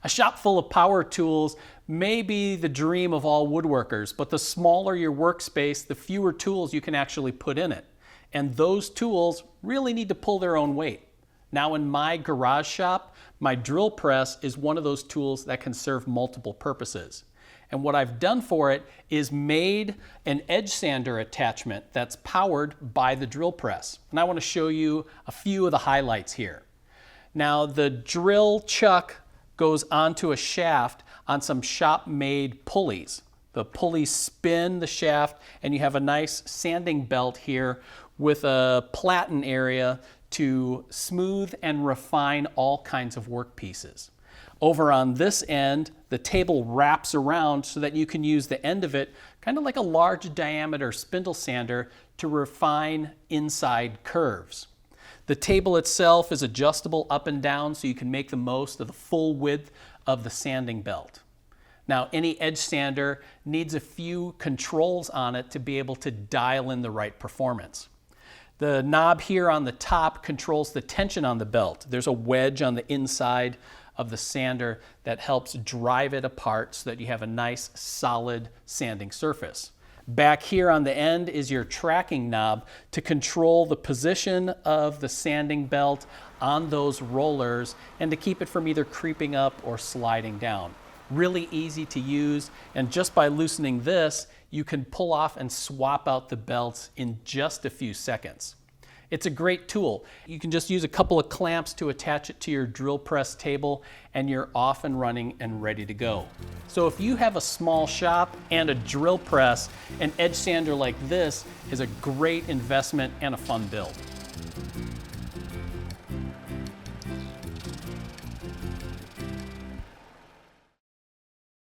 A shop full of power tools may be the dream of all woodworkers, but the smaller your workspace, the fewer tools you can actually put in it. And those tools really need to pull their own weight. Now in my garage shop, my drill press is one of those tools that can serve multiple purposes. And what I've done for it is made an edge sander attachment that's powered by the drill press. And I want to show you a few of the highlights here. Now the drill chuck goes onto a shaft on some shop-made pulleys. The pulleys spin the shaft and you have a nice sanding belt here with a platen area to smooth and refine all kinds of work pieces. Over on this end, the table wraps around so that you can use the end of it kind of like a large diameter spindle sander to refine inside curves. The table itself is adjustable up and down so you can make the most of the full width of the sanding belt. Now, any edge sander needs a few controls on it to be able to dial in the right performance. The knob here on the top controls the tension on the belt. There's a wedge on the inside of the sander that helps drive it apart so that you have a nice solid sanding surface. Back here on the end is your tracking knob to control the position of the sanding belt on those rollers and to keep it from either creeping up or sliding down. Really easy to use, and just by loosening this, you can pull off and swap out the belts in just a few seconds. It's a great tool. You can just use a couple of clamps to attach it to your drill press table and you're off and running and ready to go. So if you have a small shop and a drill press, an edge sander like this is a great investment and a fun build.